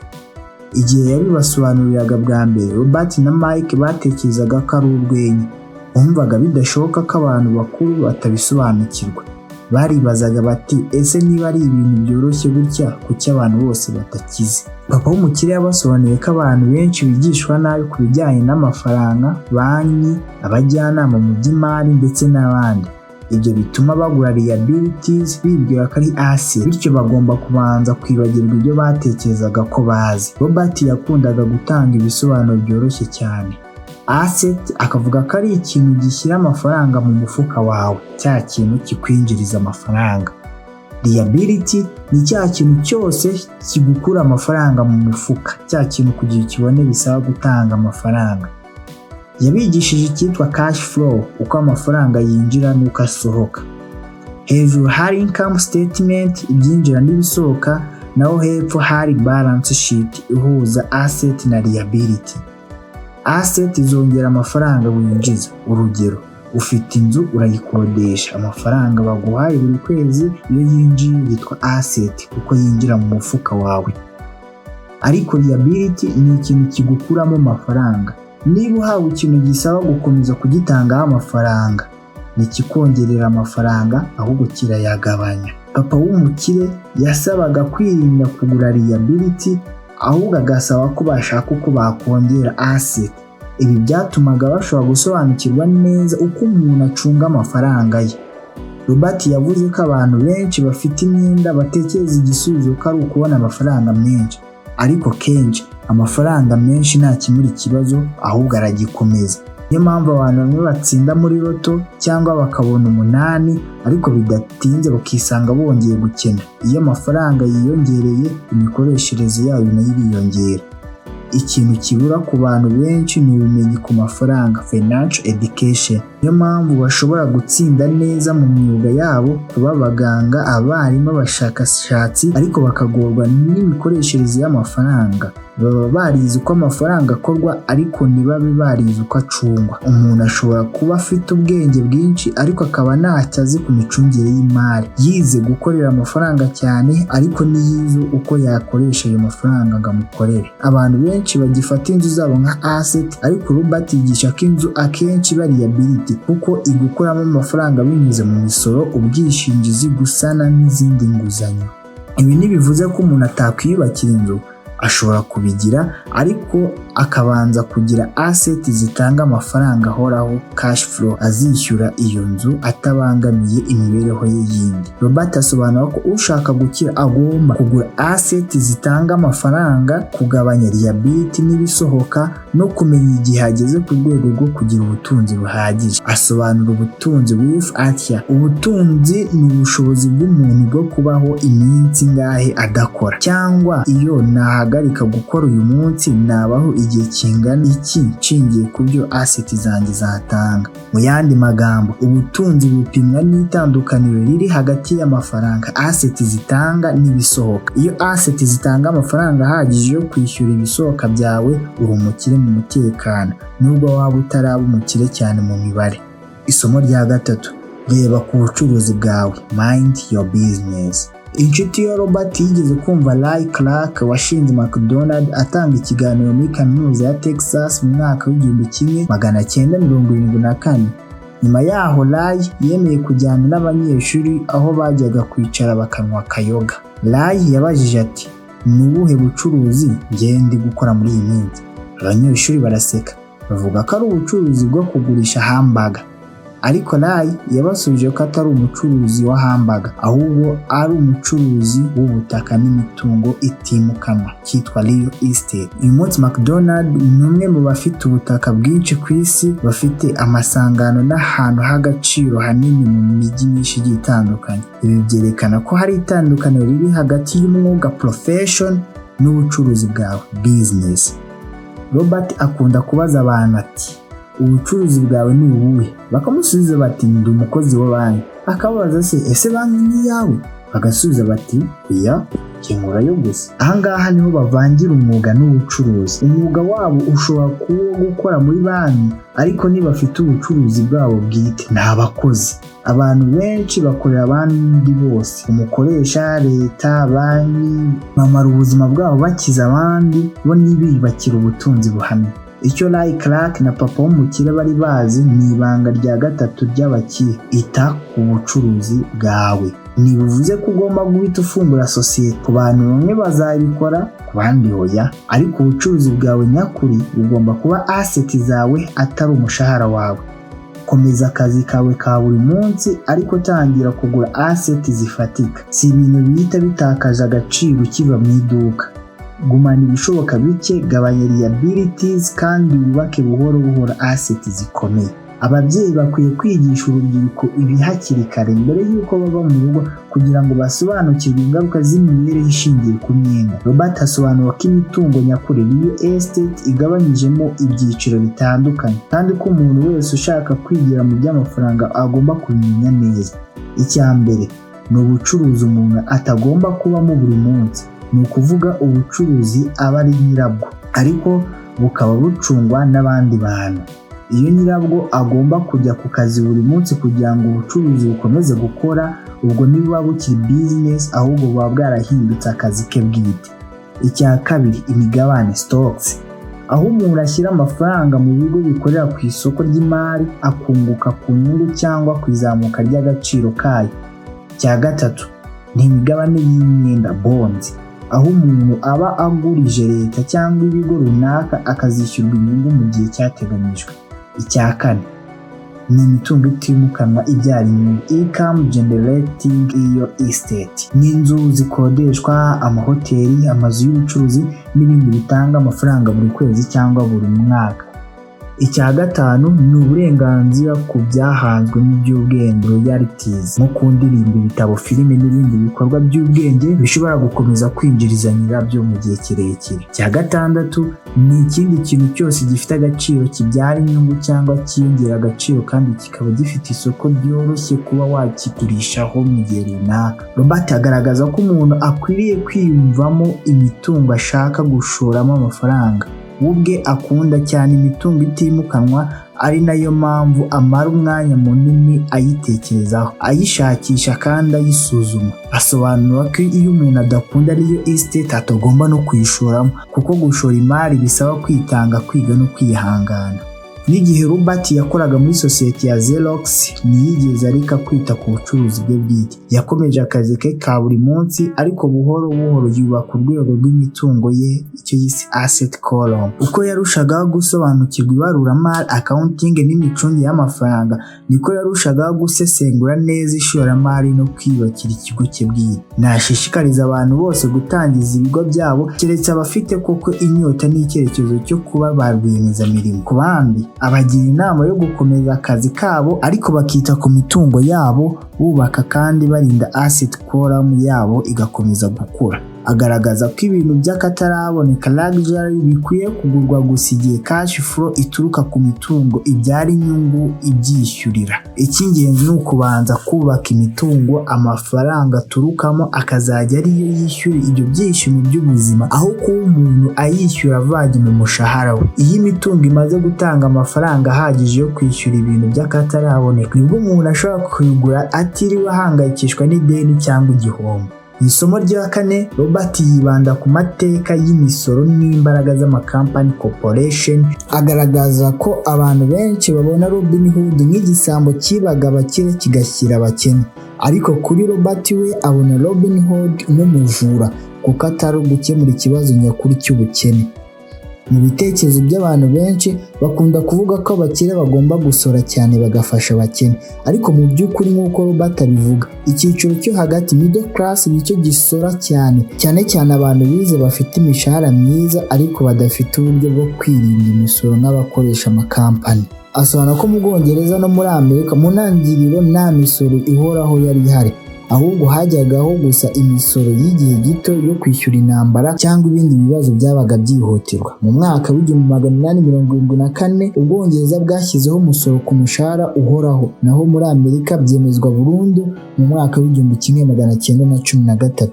Speaker 1: Igihe yabibasobanuriraga bwa mbere, Robert na Mike batekerezaga ko ari urwenya. Bumvaga bidashoboka ko abantu bakuru batabisobanukirwa. Baribazaga bati, ese niba ari ibintu byoroshye gutya, kuki abantu bose batakize? Papa w'umukire yabasobanuriye ko abantu benshi bigishwa nabi ku bijyanye n'amafaranga, banki, abajyanama mu by'imari ndetse n'abandi. Ibyo bituma bagura liabilities bibwira ko ari asset, bityo bagomba kubanza kwibagirwa ibyo batekerezaga ko bazi. Robert yakundaga gutanga ibisobanuro byoroshye cyane. Asset akavuga ko ari ikintu gishyira amafaranga mu mufuka wawe, cya kintu kikwinjiriza amafaranga. Liability ni cya kintu cyose kigukura amafaranga mu mufuka, cya kintu kugira ukibone bisaba gutanga amafaranga. Yabigishije icyitwa cash flow, uko amafaranga yinjira n'uko asohoka. Hejuru hari income statement, ibyinjira n'ibisohoka, naho hepfo hari balance sheet ihuza asset na liability. Asset izongera amafaranga winjiza. Urugero, ufite inzu urayikodesha, amafaranga baguhaye buri kwezi iyo yinjiye yitwa asset kuko yinjira mu mufuka wawe. Ariko liability ni ikintu kigukuramo amafaranga. Niba uhawe ikintu gisaba gukomeza kugitangaho amafaranga, ntikikongerera amafaranga ahubwo kirayagabanya. Papa w'umukire yasabaga kwirinda kugura liability, ahubwo agasaba ko bashaka uko bakongera asset. Ibi byatumaga bashobora gusobanukirwa neza uko umuntu acunga amafaranga ye. Robert yavuze ko abantu benshi bafite imyenda batekereza igisubizo ko ari ukubona amafaranga menshi, ariko kenshi amafaranga menshi ntakemura ikibazo ahubwo aragikomeza. Niyo mpamvu abantu bamwe batsinda muri loto cyangwa bakabona 8, ariko bidatinze bakisanga bongeye gukena. Iyo amafaranga yiyongereye, imikoreshereze yayo nayo iriyongera. Ikintu kibura ku bantu benshi ni ubumenyi ku mafaranga, financial education. Niyo mpamvu bashobora gutsinda neza mu myuga yabo, kuba abaganga, abarimu, abashakashatsi, ariko bakagorwa n'imikoreshereze y'amafaranga. Baba barize uko amafaranga akorwa, ariko ntibabe barize uko acungwa. Umuntu ashobora kuba afite ubwenge bwinshi ariko akaba ntacyo azi ku micungire y'imari. Yize gukorera amafaranga cyane, ariko ntiyize uko yakoresha ayo mafaranga ngo amukorere. Abantu benshi bagifata inzu zabo nka asset, ariko Robert yigisha ko inzu akenshi bari liability kuko igukuramo amafaranga binyuze mu misoro, ubwishingizi, gusana n'izindi nguzanyo. Ibi ntibivuze ko umuntu atakwiyubakira inzu. Ashobora kubigira, ariko akabanza kugira asset zitanga amafaranga ahoraho cash flow azishyura iyo nzu atabangamiye imibereho ye yindi. Robert asobanura ko ushaka gukira agomba kugura asset zitanga amafaranga, kugabanya liability n'ibisohoka no kumenya igihe ageze ku rwego rwo kugira ubutunzi buhagije. Asobanura ubutunzi wealth atya: ubutunzi ni ubushobozi bw'umuntu bwo kubaho iminsi ngahe adakora, cyangwa iyo nahagarika gukora uyu munsi nabaho igihe kingana iki nshingiye ku byo asset zanjye zatanga. Mu yandi magambo, ubutunzi bupimwa n'itandukaniro riri hagati y'amafaranga asset zitanga n'ibisohoka. Iyo asset zitanga amafaranga ahagije yo kwishyura ibisohoka byawe, uri umukire mu mutekano nubwo waba utaraba umukire cyane mu mibare. Isomo rya gatatu: reba ku bucuruzi bwawe, mind your business. Inshuti ya Robert yigeze kumva Ray Kroc washinze McDonald atanga ikiganiro muri kaminuza ya Texas mu mwaka w'1974. Nyuma yaho Ray yemeye kujyana n'abanyeshuri aho bajyaga kwicara bakanywa akayoga. Ray yabajije ati: ni ubuhe bucuruzi ndi gukora muri iyi minsi? Abanyeshuri baraseka bavuga ko ari ubucuruzi bwo kugurisha hamburger. Ariko Ray yabasubije ko atari umucuruzi wa hamburger, ahubwo ari umucuruzi w'ubutaka n'imitungo itimukanwa cyitwa real estate. Uyu munsi McDonald ni umwe mu bafite ubutaka bwinshi ku isi, bafite amasangano n'ahantu h'agaciro hanini mu mijyi myinshi igiye itandukanye. Ibi byerekana ko hari itandukaniro riri hagati y'umwuga profession n'ubucuruzi bwawe business. Robert akunda kubaza abantu ati: ubucuruzi bwawe ni ubuhe? Bakamusubiza bati: ndi umukozi wa banki. Akababaza se: ese banki ni iyawe? Bagasubiza bati: oya, nkurayo gusa. Ahangaha niho bavangira umwuga n'ubucuruzi. Umwuga wabo ushobora kuba gukora muri banki, ariko niba bafite ubucuruzi bwabo bwite ni abakozi. Abantu benshi bakorera abandi bose, umukoresha, leta, banki, bamara ubuzima bwabo bakiza abandi, bo ntibiyubakira ubutunzi buhamye. Icyo Ray Kroc na papa w'umukire bari bazi ni ibanga rya gatatu ry'abakire: ita ku bucuruzi bwawe. Ntibivuze ko ugomba guhita ufungura sosiyete. Ku bantu bamwe bazabikora, ku bandi hoya, ariko ubucuruzi bwawe nyakuri bugomba kuba asset zawe atari umushahara wawe. Komeza akazi kawe ka buri munsi, ariko tangira kugura asset zifatika. Si ibintu bihita bitakaza agaciro ukiva mu iduka. Gumana ibishoboka bike, gabanya liabilities, kandi wubake buhoro buhoro asset zikomeye. Ababyeyi bakwiye kwigisha urubyiruko ibi hakiri kare mbere y'uko bava mu rugo, kugira ngo basobanukirwe ingaruka z'imibereho ishingiye ku myenda. Robert asobanura ko imitungo nyakuri real estate igabanyijemo ibyiciro bitandukanye, kandi ko umuntu wese ushaka kwigira mu by'amafaranga agomba kubimenya neza. Icya mbere ni ubucuruzi umuntu atagomba kubamo buri munsi. Ni ukuvuga ubucuruzi aba ari nyirabwo, ariko bukaba bucungwa n'abandi bantu. Iyo nyirabwo agomba kujya ku kazi buri munsi kugira ngo ubucuruzi bukomeze gukora, ubwo ntibuba bukiri business, ahubwo buba bwarahindutse akazi ke bwite. Icya kabiri, imigabane stocks, aho umuntu ashyira amafaranga mu bigo bikorera ku isoko ry'imari akunguka ku nyungu cyangwa ku izamuka ry'agaciro kayo. Icya gatatu ni imigabane y'imyenda bonds, aho umuntu aba agurije leta cyangwa ibigo runaka akazishyurwa inyungu mu gihe cyateganyijwe. Icya kane ni imitungo itimukanwa ibyara inyungu, income generating real estate, n'inzu zikodeshwa, amahoteli, amazu y'ubucuruzi n'ibindi bitanga amafaranga buri kwezi cyangwa buri mwaka. Icya gatanu ni uburenganzira ku byahanzwe n'iby'ubwenge royalties, nko ku ndirimbo, ibitabo, filime n'ibindi bikorwa by'ubwenge bishobora gukomeza kwinjiriza nyirabyo mu gihe kirekire. Icya gatandatu ni ikindi kintu cyose gifite agaciro kibyara inyungu cyangwa cyiyongera agaciro kandi kikaba gifite isoko byoroshye kuba wakigurishaho mu gihe runaka. Robert agaragaza ko umuntu akwiriye kwiyumvamo imitungo ashaka gushoramo amafaranga. Ubwe akunda cyane imitungo itimukanwa, ari nayo mpamvu amara umwanya munini ayitekerezaho, ayishakisha kandi ayisuzuma. Asobanura ko iyo umuntu adakunda real estate atagomba no kuyishoramo, kuko gushora imari bisaba kwitanga, kwiga no kwihangana. N'igihe Robert yakoraga muri sosiyete ya Xerox ntiyigeze areka kwita ku bucuruzi bwe bwite. Yakomeje akazi ke ka buri munsi, ariko buhoro buhoro yubaka urwego rw'imitungo ye, icyo yise asset column. Uko yarushagaho gusobanukirwa ibaruramari, accounting n'imicungire y'amafaranga, niko yarushagaho gusesengura neza ishoramari no kwiyubakira ikigo cye bwite. Nashishikariza abantu bose gutangiza ibigo byabo keretse abafite koko inyota n'icyerekezo cyo kuba ba rwiyemezamirimo. Ku bandi abagira inama yo gukomeza akazi kabo ariko bakita ku mitungo yabo, bubaka kandi barinda asset column yabo igakomeza gukura. Agaragaza ko ibintu by'akataraboneka luxury bikwiye kugurwa gusa igihe cash flow ituruka ku mitungo ibyara inyungu ibyishyurira. Icy'ingenzi ni ukubanza kubaka imitungo amafaranga aturukamo akazajya ariyo yishyura ibyo byishimo by'ubuzima, aho kuba umuntu ayishyura avanye mu mushahara we. Iyo imitungo imaze gutanga amafaranga ahagije yo kwishyura ibintu by'akataraboneka, nibwo umuntu ashobora kuyigura atiriwe ahangayikishwa n'ideni cyangwa igihombo. Mu isomo rya 4, Robert yibanda ku mateka y'imisoro n'imbaraga z'amakampani corporation. Agaragaza ko abantu benshi babona Robin Hood nk'igisambo kibaga abakire kigashyira abakene, ariko kuri Robert we abona Robin Hood nk'umujura kuko atari gukemura ikibazo nyakuri cy'ubukene. Mu bitekerezo by'abantu benshi bakunda kuvuga ko abakire bagomba gusora cyane bagafasha abakene, ariko mu by'ukuri nk'uko Robert abivuga, icyiciro cyo hagati middle class nicyo gisora cyane cyane abantu bize bafite imishahara myiza ariko badafite uburyo bwo kwirinda imisoro nk'abakoresha amakampani. Asobanura ko mu Bwongereza no muri Amerika mu ntangiriro nta misoro ihoraho yari ihari, ahubwo hajyagaho gusa imisoro y'igihe gito yo kwishyura intambara cyangwa ibindi bibazo byabaga byihutirwa. Mu mwaka w'1874 Ubwongereza bwashyizeho umusoro ku mushahara uhoraho, naho muri Amerika byemezwa burundu mu mwaka w'1913.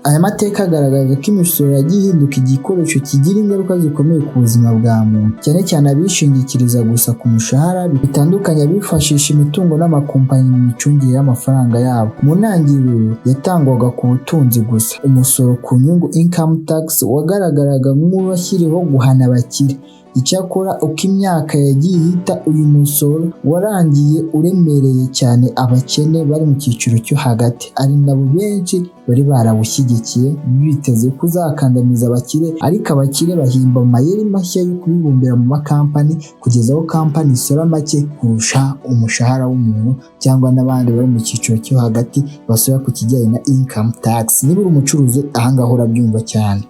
Speaker 1: Aya mateka agaragaza ko imisoro yagiye ihinduka igikoresho kigira ingaruka zikomeye ku buzima bwa muntu, cyane cyane abishingikiriza gusa ku mushahara, bitandukanye abifashisha imitungo n'amakompanyi mu micungire y'amafaranga yabo. Mu ntangiriro yatangwaga ku butunzi gusa. Umusoro ku nyungu income tax wagaragaraga nk'uwashyiriweho guhana abakire. Icyakora uko imyaka yagiye ihita, uyu musoro warangiye uremereye cyane abakene bari mu cyiciro cyo hagati, ari nabo benshi bari barawushyigikiye biteze kuzakandamiza abakire, ariko abakire bahimba amayeri mashya yo kubibumbira mu makampani kugeza aho kampani isora make kurusha umushahara w'umuntu, cyangwa n'abandi bari mu cyiciro cyo hagati basora ku kijyanye na income tax. Niba uri umucuruzi ahangaho urabyumva cyane.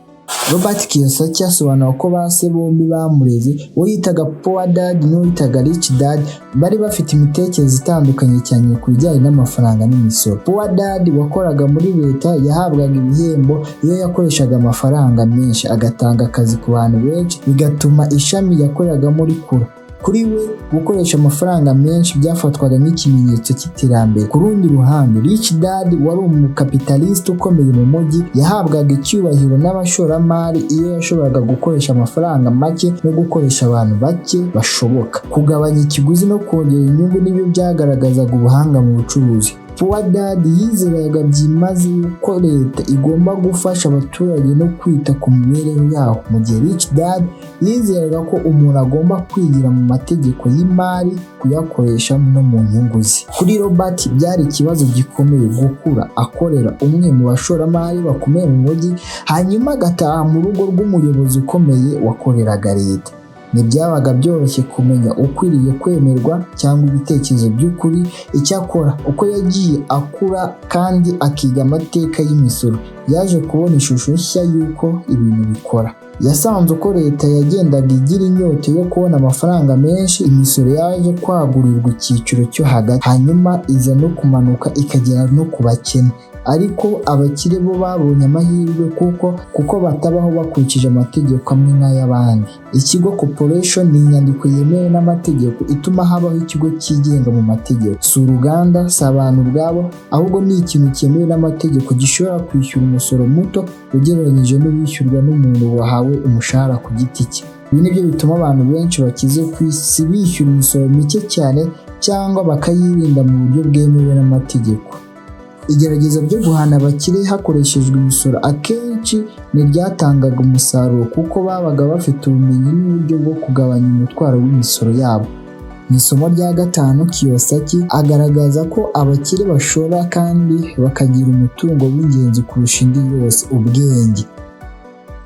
Speaker 1: Robert Kiyosaki asobanura ko base bombi bamureze, uwo yitaga Poor Dad n'uwo yitaga Rich Dad, bari bafite imitekerereze itandukanye cyane ku bijyanye n'amafaranga n'imisoro. Poor Dad wakoraga muri leta yahabwaga ibihembo iyo yakoreshaga amafaranga menshi, agatanga akazi ku bantu benshi, bigatuma ishami yakoreragamo rikura. Kuri we gukoresha amafaranga menshi byafatwaga nk'ikimenyetso cy'iterambere. Ku rundi ruhande, Rich Dad wari umukapitaliste ukomeye mu mujyi, yahabwaga icyubahiro n'abashoramari iyo yashoboraga gukoresha amafaranga make no gukoresha abantu bake bashoboka. Kugabanya ikiguzi no kongera inyungu nibyo byagaragazaga ubuhanga mu bucuruzi. Poor Dad yizeraga byimazeyo ko leta igomba gufasha abaturage no kwita ku mibereho yabo, mu gihe Rich Dad yizeraga ko umuntu agomba kwigira mu mategeko y'imari, kuyakoresha no mu nyungu ze. Kuri Robert byari ikibazo gikomeye gukura akorera umwe mu bashoramari bakomeye mu mujyi, hanyuma agataha mu rugo rw'umuyobozi ukomeye wakoreraga leta. Ntibyabaga byoroshye kumenya ukwiriye kwemerwa cyangwa ibitekerezo by'ukuri. Icyakora uko yagiye akura kandi akiga amateka y'imisoro, yaje kubona ishusho nshya y'uko ibintu bikora. Yasanze uko leta yagendaga igira inyota yo kubona amafaranga menshi, imisoro yaje kwagurirwa icyiciro cyo hagati, hanyuma iza no kumanuka ikagera no ku bakene. Ariko abakire bo babonye amahirwe kuko batabaho bakurikije amategeko amwe nk'ay'abandi. Ikigo corporation ni inyandiko yemewe n'amategeko ituma habaho ikigo cyigenga mu mategeko. Si uruganda, si abantu ubwabo, ahubwo ni ikintu cyemewe n'amategeko gishobora kwishyura umusoro muto ugereranyije n'uwishyurwa n'umuntu wahawe umushahara ku giti cye. Ibi nibyo bituma abantu benshi bakize ku isi bishyura imisoro mike cyane cyangwa bakayirinda mu buryo bwemewe n'amategeko.
Speaker 2: Igerageza ryo guhana abakire hakoreshejwe imisoro akenshi ntiryatangaga umusaruro kuko babaga bafite ubumenyi n'uburyo bwo kugabanya umutwaro w'imisoro yabo. Mu isomo rya 5 Kiyosaki agaragaza ko abakire bashora kandi bakagira umutungo w'ingenzi kurusha indi yose, ubwenge.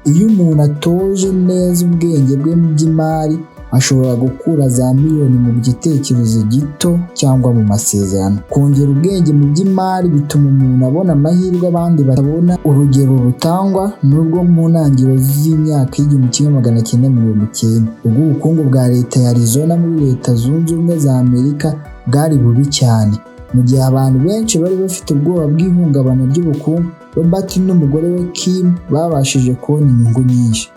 Speaker 2: Iyo umuntu atoje neza ubwenge bwe mu by'imari ashobora gukura za miliyoni mu gitekerezo gito cyangwa mu masezerano. Kongera ubwenge mu by'imari bituma umuntu abona amahirwe abandi batabona. Urugero rutangwa n'ubwo mu ntangiriro z'imyaka y'1990 ubwo ubukungu bwa leta ya Arizona muri Leta Zunze Ubumwe za Amerika bwari bubi cyane. Mu gihe abantu benshi bari bafite ubwoba bw'ihungabana ry'ubukungu, Robert n'umugore we Kim babashije kubona inyungu nyinshi.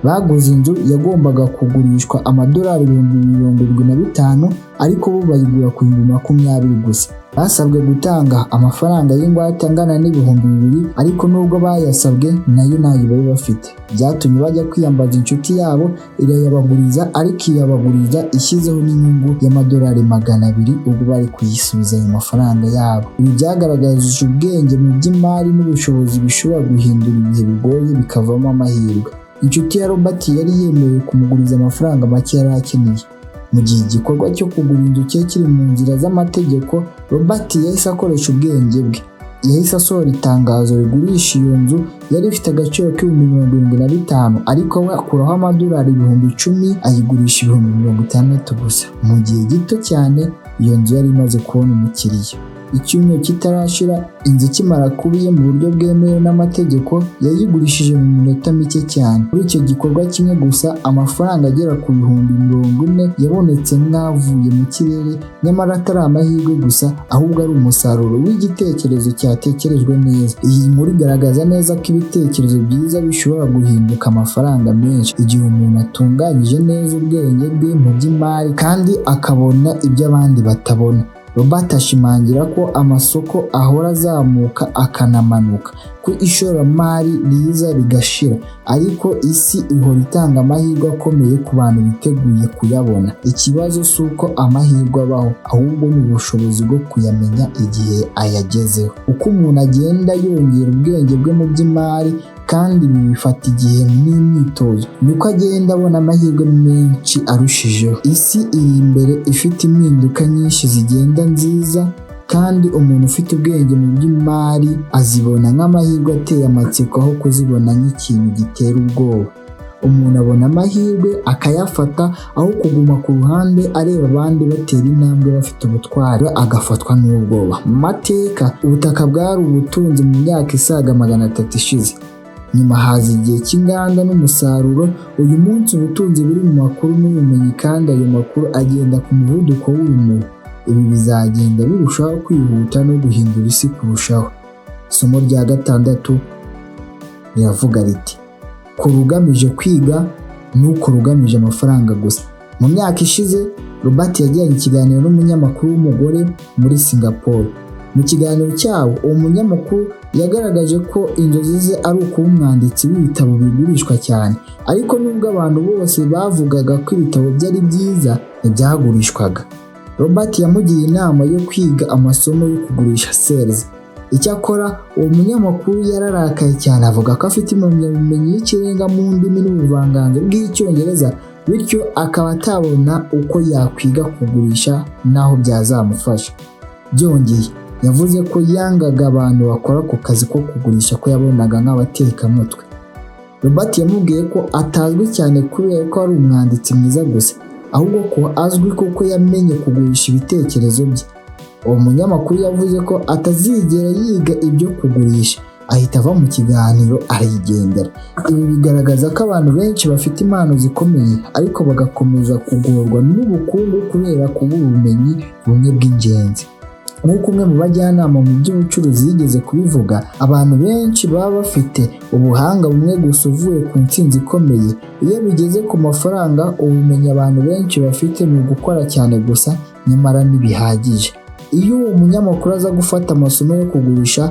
Speaker 2: Baguze inzu yagombaga kugurishwa amadolari $75,000 ariko bo bayigura ku $20,000 gusa. Basabwe gutanga amafaranga y'ingwate angana $2,000 ariko nubwo bayasabwe nayo ntayo bari bafite. Byatumye bajya kwiyambaza inshuti yabo irayabaguriza, ariko iyabaguriza ishyizeho n'inyungu y'amadolari $200 ubwo bari kuyisubiza ayo mafaranga yabo. Ibi byagaragaje ubwenge mu by'imari n'ubushobozi bishobora guhindura ibihe bigoye bikavamo amahirwe. Inshuti ya Robert yari yemewe kumuguriza amafaranga make yari akeneye. Mu gihe igikorwa cyo kugura inzu cye kiri mu nzira z'amategeko, Robert yahise akoresha ubwenge bwe. Yahise asohora itangazo rigurisha iyo nzu yari ifite agaciro k'75,000 ariko we akuraho amadolari $10,000 ayigurisha $60,000 gusa. Mu gihe gito cyane iyo nzu yari imaze kubona umukiriya. Icyumweru kitarashira inzu ikimara kuba iye mu buryo bwemewe n'amategeko, yayigurishije mu minota mike cyane. Muri icyo gikorwa kimwe gusa amafaranga agera ku $40,000 yabonetse nk'avuye mu kirere, nyamara atari amahirwe gusa ahubwo ari umusaruro w'igitekerezo cyatekerejwe neza. Iyi nkuru igaragaza neza ko ibitekerezo byiza bishobora guhinduka amafaranga menshi igihe umuntu atunganyije neza ubwenge bwe mu by'imari kandi akabona ibyo abandi batabona. Robert ashimangira ko amasoko ahora azamuka akanamanuka, ko ishoramari riza rigashira, ariko isi ihora itanga amahirwe akomeye ku bantu biteguye kuyabona. Ikibazo si uko amahirwe abaho, ahubwo ni ubushobozi bwo kuyamenya igihe ayagezeho. Uko umuntu agenda yongera ubwenge bwe mu by'imari, kandi ibi bifata igihe n'imyitozo, niko agenda abona amahirwe menshi arushijeho. Isi iri imbere ifite impinduka nyinshi zigenda nziza, kandi umuntu ufite ubwenge mu by'imari azibona nk'amahirwe ateye amatsiko aho kuzibona nk'ikintu gitera ubwoba. Umuntu abona amahirwe akayafata aho kuguma ku ruhande areba abandi batera intambwe bafite ubutwari agafatwa n'ubwoba. Mu mateka ubutaka bwari ubutunzi mu myaka isaga 300 ishize. Nyuma haza igihe cy'inganda n'umusaruro. Uyu munsi ubutunzi buri mu makuru n'ubumenyi, kandi ayo makuru agenda ku muvuduko w'urumuri. Ibi bizagenda birushaho kwihuta no guhindura isi kurushaho. Isomo rya 6 riravuga riti: kora ugamije kwiga, ntukore ugamije amafaranga gusa. Mu myaka ishize Robert yagiranye ikiganiro n'umunyamakuru w'umugore muri Singapore. Mu kiganiro cyabo uwo munyamakuru yagaragaje ko inzozi ze ari ukuba umwanditsi w'ibitabo bigurishwa cyane, ariko nubwo abantu bose bavugaga ko ibitabo byari byiza ntibyagurishwaga. Robert yamugiriye inama yo kwiga amasomo yo kugurisha sales. Icyakora uwo munyamakuru yararakaye cyane, avuga ko afite impamyabumenyi y'ikirenga mu ndimi n'ubuvanganzo bw'icyongereza, bityo akaba atabona uko yakwiga kugurisha naho byazamufasha. Byongeye yavuze ko yangaga abantu bakora ku kazi ko kugurisha, ko yabonaga nk'abatekamutwe. Robert yamubwiye ko atazwi cyane kubera ko ari umwanditsi mwiza gusa, ahubwo ko azwi kuko yamenye kugurisha ibitekerezo bye. Uwo munyamakuru yavuze ko atazigera yiga ibyo kugurisha, ahita ava mu kiganiro arigendera. Ibi bigaragaza ko abantu benshi bafite impano zikomeye ariko bagakomeza kugorwa n'ubukungu kubera kubura ubumenyi bumwe bw'ingenzi. Nk'uko umwe mu bajyanama mu by'ubucuruzi yigeze kubivuga, abantu benshi baba bafite ubuhanga bumwe gusa uvuye ku ntsinzi ikomeye. Iyo bigeze ku mafaranga, ubumenyi abantu benshi bafite ni ugukora cyane gusa, nyamara ntibihagije. Iyo uwo munyamakuru aza gufata amasomo yo kugurisha,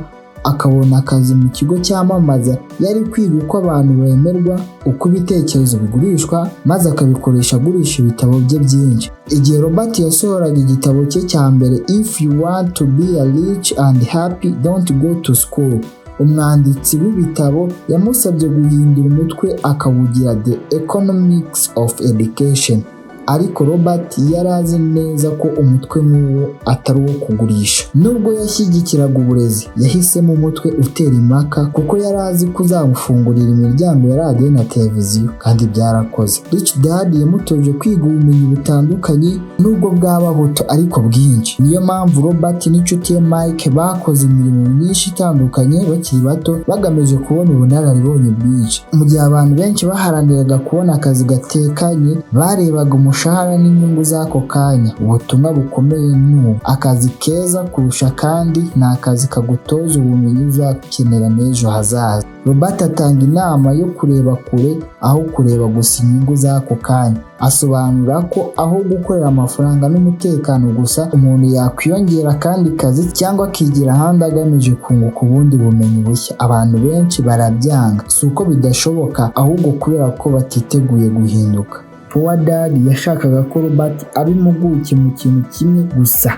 Speaker 2: akabona akazi mu kigo cyamamaza, yari kwiga uko abantu bemerwa, uko ibitekerezo bigurishwa, maze akabikoresha agurisha ibitabo bye byinshi. Igihe Robert yasohoraga igitabo cye cya mbere If You Want to Be a Rich and Happy Don't Go to School, umwanditsi w'ibitabo yamusabye guhindura umutwe akawugira The Economics of Education. Ariko Robert yari azi neza ko umutwe nk'uwo atari uwo kugurisha. Nubwo yashyigikiraga uburezi, yahisemo umutwe utera impaka kuko yari azi ko uzamufungurira imiryango ya radiyo na televiziyo, kandi byarakoze. Rich Dad yamutoje kwiga ubumenyi butandukanye, nubwo bwaba buto ariko bwinshi. Niyo mpamvu Robert n'inshuti ye Mike bakoze imirimo myinshi itandukanye bakiri bato, bagamije kubona ubunararibonye bwinshi. Mu gihe abantu benshi baharaniraga kubona akazi gatekanye, barebaga umushahara n'inyungu z'ako kanya. Ubutumwa bukomeye ni akazi keza kurusha kandi ni akazi kagutoza ubumenyi uzakenera n'ejo hazaza. Robert atanga inama yo kureba kure aho kureba gusa inyungu z'ako kanya. Asobanura ko aho gukorera amafaranga n'umutekano gusa, umuntu yakwiyongera akandi kazi cyangwa akigira ahandi agamije kunguka ubundi bumenyi bushya. Abantu benshi barabyanga, si uko bidashoboka, ahubwo kubera ko batiteguye guhinduka. Poor Dad yashakaga ko Robert aba impuguke mu kintu kimwe gusa,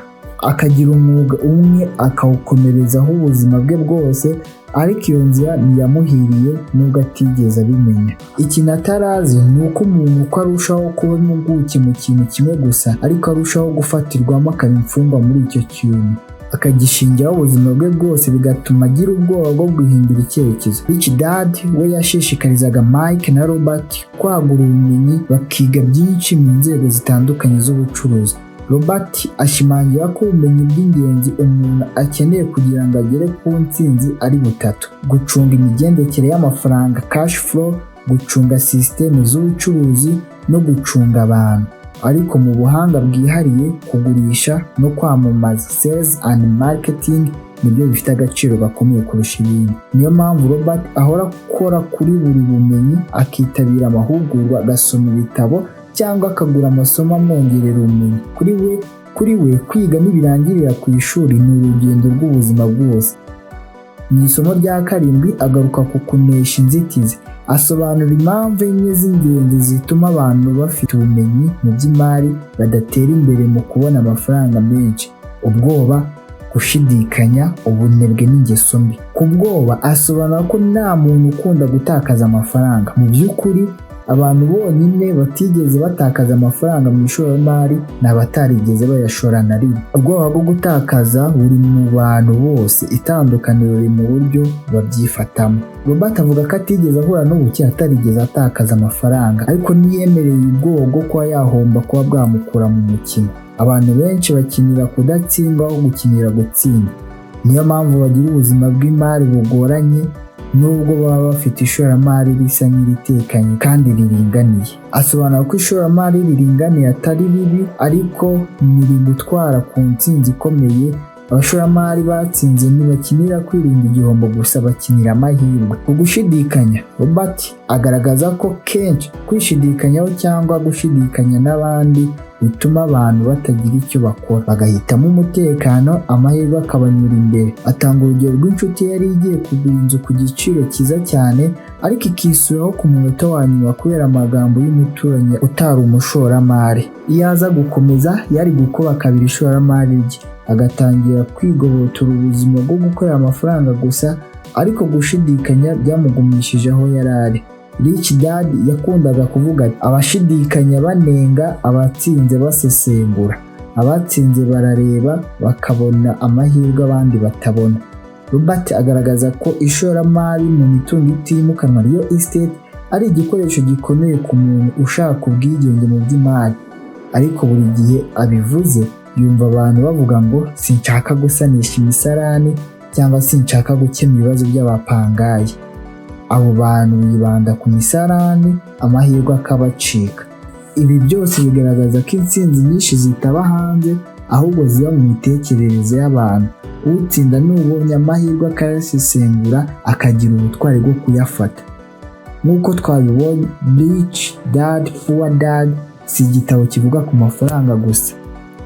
Speaker 2: akagira umwuga umwe akawukomerezaho ubuzima bwe bwose, ariko iyo nzira ntiyamuhiriye nubwo atigeze abimenya. Ikintu atarazi ni uko umuntu uko arushaho kuba impuguke mu kintu kimwe gusa, ariko arushaho gufatirwamo akaba imfungwa muri icyo kintu, akagishingiraho ubuzima bwe bwose, bigatuma agira ubwoba bwo guhindura icyerekezo. Rich Dad we yashishikarizaga Mike na Robert kwagura ubumenyi, bakiga byinshi mu nzego zitandukanye z'ubucuruzi. Robert ashimangira ko ubumenyi bw'ingenzi umuntu akeneye kugira ngo agere ku ntsinzi ari butatu: gucunga imigendekere y'amafaranga cash flow, gucunga sisiteme z'ubucuruzi, no gucunga abantu. Ariko mu buhanga bwihariye, kugurisha no kwamamaza sales and marketing nibyo bifite agaciro gakomeye kurusha ibindi. Niyo mpamvu Robert ahora akora kuri buri bumenyi, akitabira amahugurwa, agasoma ibitabo cyangwa akagura amasomo amwongerera ubumenyi. Kuri we kwiga ntibirangirira ku ishuri, ni urugendo rw'ubuzima bwose. Mu isomo rya 7 agaruka ku kunesha inzitizi. Asobanura impamvu enye z'ingenzi zituma abantu bafite ubumenyi mu by'imari badatera imbere mu kubona amafaranga menshi: ubwoba, gushidikanya, ubunebwe n'ingeso mbi. Ku bwoba, asobanura ko nta muntu ukunda gutakaza amafaranga. Mu by'ukuri, abantu bonyine batigeze batakaza amafaranga mu ishoramari ni abatarigeze bayashora na rimwe. Ubwoba bwo gutakaza buri mu bantu bose, itandukaniro riri mu buryo babyifatamo. Robert avuga ko atigeze ahura n'ubukene atarigeze atakaza amafaranga, ariko ntiyemereye ubwoba bwo kuba yahomba kuba bwamukura mu mukino. Abantu benshi bakinira kudatsindwa aho gukinira gutsinda. Niyo mpamvu bagira ubuzima bw'imari bugoranye, nubwo baba bafite ishoramari risa n'iritekanye kandi riringaniye. Asobanura ko ishoramari riringaniye atari ribi, ariko ntirigutwara ku ntsinzi ikomeye. Abashoramari batsinze ntibakinira kwirinda igihombo gusa, bakinira amahirwe. Ugushidikanya, Robert agaragaza ko kenshi kwishidikanyaho cyangwa gushidikanya n'abandi bituma abantu batagira icyo bakora, bagahitamo umutekano, amahirwe akabanyura imbere. Atanga urugero rw'inshuti yari igiye kugura inzu ku giciro cyiza cyane, ariko ikisuraho ku munota wa nyuma kubera amagambo y'umuturanyi utari umushoramari. Iyo aza gukomeza, yari gukuba kabiri ishoramari rye, agatangira kwigobotora ubuzima bwo gukorera amafaranga gusa, ariko gushidikanya byamugumishije aho yari ari. Rich Dad yakundaga kuvuga ati, abashidikanya banenga, abatsinze basesengura. Abatsinze barareba bakabona amahirwe abandi batabona. Robert agaragaza ko ishoramari mu mitungo itimukanwa real estate ari igikoresho gikomeye ku muntu ushaka ubwigenge mu by'imari, ariko buri gihe abivuze yumva abantu bavuga ngo sinshaka gusanisha imisarani cyangwa sinshaka gukemura ibibazo by'abapangayi. Abo bantu bibanda ku misarani, amahirwe akabacika. Ibi byose bigaragaza ko intsinzi nyinshi zitaba hanze, ahubwo ziba mu mitekerereze y'abantu. Utsinda n'ubonye amahirwe akayasesengura, akagira ubutwari bwo kuyafata. Nk'uko twabibonye, Rich Dad Poor Dad si igitabo kivuga ku mafaranga gusa,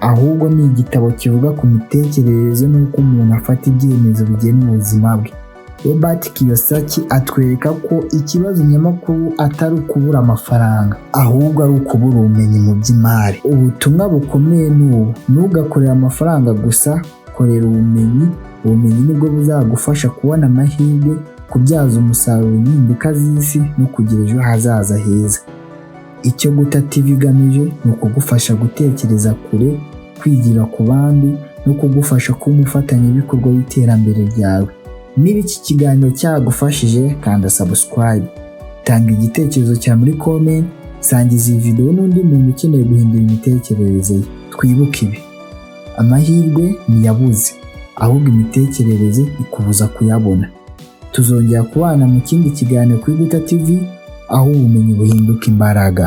Speaker 1: ahubwo ni igitabo kivuga ku mitekerereze n'uko umuntu afata ibyemezo bigena ubuzima bwe. Robert Kiyosaki atwereka ko ikibazo nyamukuru atari ukubura amafaranga, ahubwo ari ukubura ubumenyi mu by'imari. Ubutumwa bukomeye ni ubu: ntugakorere amafaranga gusa, korera ubumenyi. Ubumenyi nibwo buzagufasha kubona amahirwe, kubyaza umusaruro impinduka z'isi no kugira ejo hazaza heza. Icyo Guta TV igamije ni ukugufasha gutekereza kure, kwigira ku bandi no kugufasha kuba umufatanyabikorwa w'iterambere ryawe. Niba iki kiganiro cyagufashije, kanda subscribe, tanga igitekerezo cyawe muri comment, sangiza iyi video n'undi muntu ukeneye guhindura imitekerereze ye. Twibuke ibi: amahirwe ntiyabuze, ahubwo imitekerereze ikubuza kuyabona. Tuzongera kubana mu kindi kiganiro kuri Guta TV, aho ubumenyi buhinduka imbaraga.